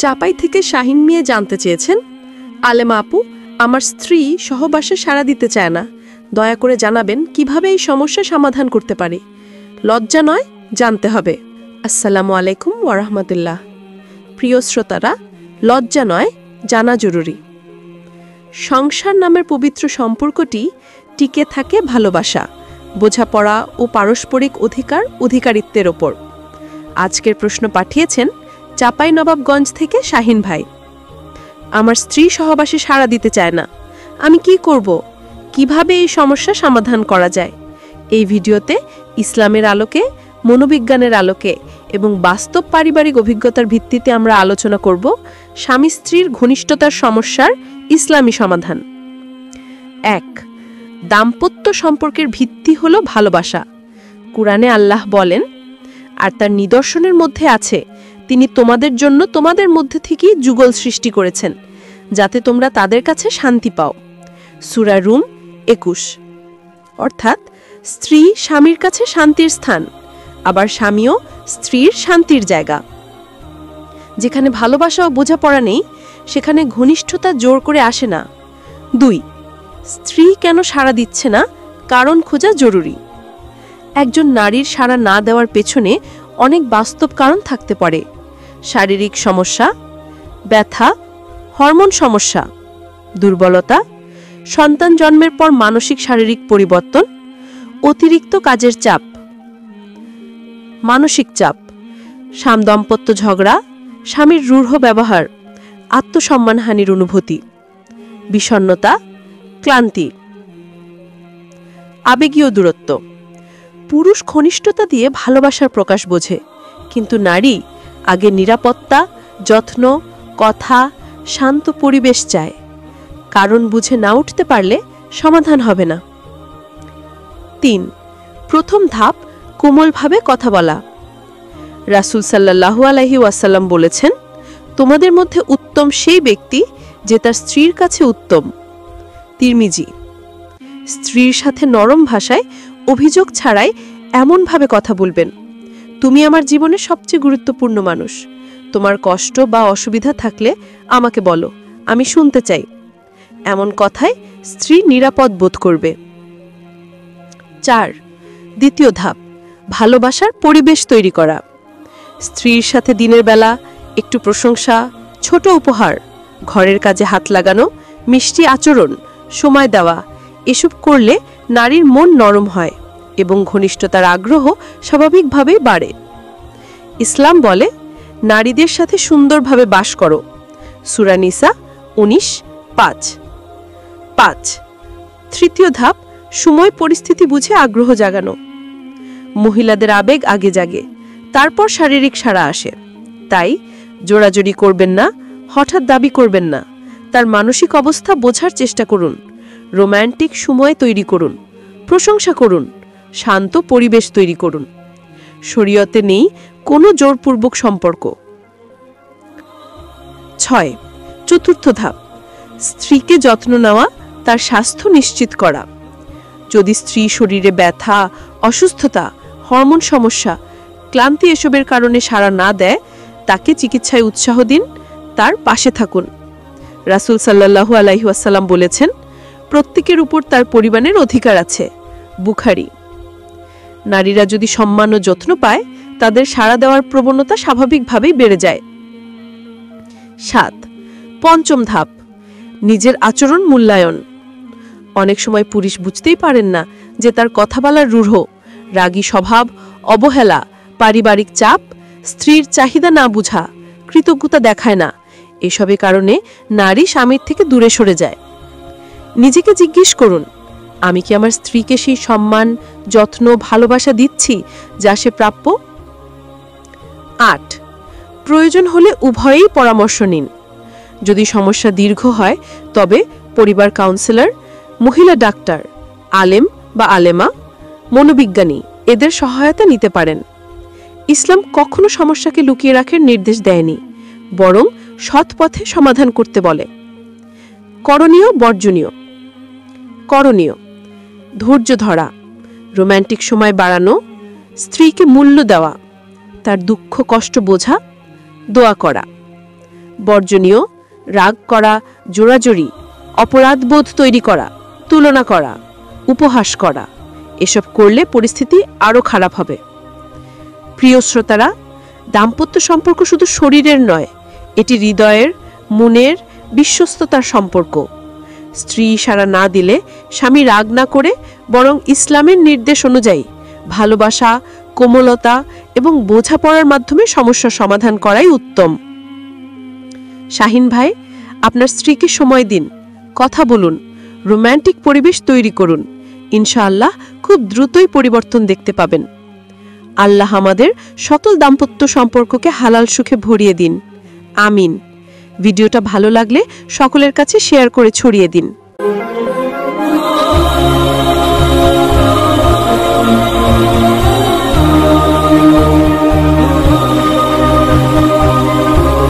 চাপাই থেকে শাহিন মিয়া জানতে চেয়েছেন, আলেমা আপু, আমার স্ত্রী সহবাসে সাড়া দিতে চায় না, দয়া করে জানাবেন কিভাবে এই সমস্যা সমাধান করতে পারি। লজ্জা নয়, জানতে হবে। আসসালামু আলাইকুম ওয়ারাহমাতুল্লাহ। প্রিয় শ্রোতারা, লজ্জা নয়, জানা জরুরি। সংসার নামের পবিত্র সম্পর্কটি টিকে থাকে ভালোবাসা, বোঝাপড়া ও পারস্পরিক অধিকারিত্বের ওপর। আজকের প্রশ্ন পাঠিয়েছেন চাঁপাইনবাবগঞ্জ থেকে শাহিন ভাই। আমার স্ত্রী সহবাসে সাড়া দিতে চায় না, আমি কি করব? কিভাবে এই সমস্যা সমাধান করা যায়? এই ভিডিওতে ইসলামের আলোকে, মনোবিজ্ঞানের আলোকে এবং বাস্তব পারিবারিক অভিজ্ঞতার ভিত্তিতে আমরা আলোচনা করব স্বামী স্ত্রীর ঘনিষ্ঠতার সমস্যার ইসলামী সমাধান। ১. দাম্পত্য সম্পর্কের ভিত্তি হলো ভালোবাসা। কুরআনে আল্লাহ বলেন, আর তার নিদর্শনের মধ্যে আছে, তিনি তোমাদের জন্য তোমাদের মধ্যে থেকেই যুগল সৃষ্টি করেছেন, যাতে তোমরা তাদের কাছে শান্তি পাও। সূরা রুম ২১। অর্থাৎ স্ত্রী স্বামীর কাছে শান্তির স্থান, আবার স্বামীও স্ত্রীর শান্তির জায়গা। যেখানে ভালোবাসা ও বোঝাপড়া নেই, সেখানে ঘনিষ্ঠতা জোর করে আসে না। ২. স্ত্রী কেন সাড়া দিচ্ছে না, কারণ খোঁজা জরুরি। একজন নারীর সাড়া না দেওয়ার পেছনে অনেক বাস্তব কারণ থাকতে পারে। শারীরিক সমস্যা, ব্যথা, হরমোন সমস্যা, দুর্বলতা, সন্তান জন্মের পর মানসিক শারীরিক পরিবর্তন, অতিরিক্ত কাজের চাপ, মানসিক চাপ, দাম্পত্য ঝগড়া, স্বামীর রূঢ় ব্যবহার, আত্মসম্মানহানির অনুভূতি, বিষণ্ণতা, ক্লান্তি, আবেগীয় দূরত্ব। পুরুষ ঘনিষ্ঠতা দিয়ে ভালোবাসার প্রকাশ বোঝে, কিন্তু নারী আগে নিরাপত্তা, যত্ন, কথা, শান্ত পরিবেশ চায়। কারণ বুঝে না উঠতে পারলে সমাধান হবে না। ৩. প্রথম ধাপ, কোমলভাবে কথা বলা। রাসূল সাল্লাল্লাহু আলাইহি ওয়াসাল্লাম বলেছেন, তোমাদের মধ্যে উত্তম সেই ব্যক্তি যে তার স্ত্রীর কাছে উত্তম। তিরমিজি। স্ত্রীর সাথে নরম ভাষায়, অভিযোগ ছাড়াই এমনভাবে কথা বলবেন, তুমি আমার জীবনের সবচেয়ে গুরুত্বপূর্ণ মানুষ, তোমার কষ্ট বা অসুবিধা থাকলে আমাকে বলো, আমি শুনতে চাই। এমন কথায় স্ত্রী নিরাপদ বোধ করবে। ৪. দ্বিতীয় ধাপ, ভালোবাসার পরিবেশ তৈরি করা। স্ত্রীর সাথে দিনের বেলা একটু প্রশংসা, ছোট উপহার, ঘরের কাজে হাত লাগানো, মিষ্টি আচরণ, সময় দেওয়া, এসব করলে নারীর মন নরম হয় এবং ঘনিষ্ঠতার আগ্রহ স্বাভাবিকভাবেই বাড়ে। ইসলাম বলে, নারীদের সাথে সুন্দরভাবে বাস করো। সূরা নিসা ১৯:৫। ৫. তৃতীয় ধাপ, সময় পরিস্থিতি বুঝে আগ্রহ জাগানো। মহিলাদের আবেগ আগে জাগে, তারপর শারীরিক সাড়া আসে। তাই জোরাজুরি করবেন না, হঠাৎ দাবি করবেন না। তার মানসিক অবস্থা বোঝার চেষ্টা করুন, রোম্যান্টিক সময় তৈরি করুন, প্রশংসা করুন, শান্ত পরিবেশ তৈরি করুন। শরীয়তে নেই কোনো জোরপূর্বক সম্পর্ক। ৬. চতুর্থ ধাপ, স্ত্রীকে যত্ন নেওয়া, তার স্বাস্থ্য নিশ্চিত করা। যদি স্ত্রী শরীরে ব্যথা, অসুস্থতা, হরমোন সমস্যা, ক্লান্তি এসবের কারণে সাড়া না দেয়, তাকে চিকিৎসায় উৎসাহ দিন, তার পাশে থাকুন। রাসূল সাল্লাল্লাহু আলাইহি ওয়াসাল্লাম বলেছেন, প্রত্যেকের উপর তার পরিবারের অধিকার আছে। বুখারী। নারীরা যদি সম্মান ও যত্ন পায়, তাদের সাড়া দেওয়ার প্রবণতা স্বাভাবিকভাবেই বেড়ে যায়। ৭. পঞ্চম ধাপ, নিজের আচরণ মূল্যায়ন। অনেক সময় পুরুষ বুঝতেই পারেন না যে তার কথা বলার রূঢ়, রাগী স্বভাব, অবহেলা, পারিবারিক চাপ, স্ত্রীর চাহিদা না বুঝা, কৃতজ্ঞতা দেখায় না, এসবের কারণে নারী স্বামীর থেকে দূরে সরে যায়। নিজেকে জিজ্ঞেস করুন, আমি কি আমার স্ত্রীকে সেই সম্মান, যত্ন, ভালোবাসা দিচ্ছি যা সে প্রাপ্য? ৮. প্রয়োজন হলে উভয়েই পরামর্শ নিন। যদি সমস্যা দীর্ঘ হয়, তবে পরিবার কাউন্সিলর, মহিলা ডাক্তার, আলেম বা আলেমা, মনোবিজ্ঞানী এদের সহায়তা নিতে পারেন। ইসলাম কখনো সমস্যাকে লুকিয়ে রাখার নির্দেশ দেয়নি, বরং সৎ পথে সমাধান করতে বলে। করণীয়, বর্জনীয়। করণীয়: ধৈর্য ধরা, রোম্যান্টিক সময় বাড়ানো, স্ত্রীকে মূল্য দেওয়া, তার দুঃখ কষ্ট বোঝা, দোয়া করা। বর্জনীয় রাগ করা, জোরাজুরি, অপরাধবোধ তৈরি করা, তুলনা করা, উপহাস করা। এসব করলে পরিস্থিতি আরও খারাপ হবে। প্রিয় শ্রোতারা, দাম্পত্য সম্পর্ক শুধু শরীরের নয়, এটি হৃদয়ের, মনের, বিশ্বস্ততার সম্পর্ক। স্ত্রী সাড়া না দিলে স্বামী রাগ না করে বরং ইসলামের নির্দেশ অনুযায়ী ভালোবাসা, কোমলতা এবং বোঝাপড়ার মাধ্যমে সমস্যার সমাধান করাই উত্তম। শাহিন ভাই, আপনার স্ত্রীকে সময় দিন, কথা বলুন, রোম্যান্টিক পরিবেশ তৈরি করুন। ইনশাআল্লাহ খুব দ্রুতই পরিবর্তন দেখতে পাবেন। আল্লাহ আমাদের সকল দাম্পত্য সম্পর্ককে হালাল সুখে ভরিয়ে দিন। আমিন। ভিডিওটা ভালো লাগলে সকলের কাছে শেয়ার করে ছড়িয়ে দিন।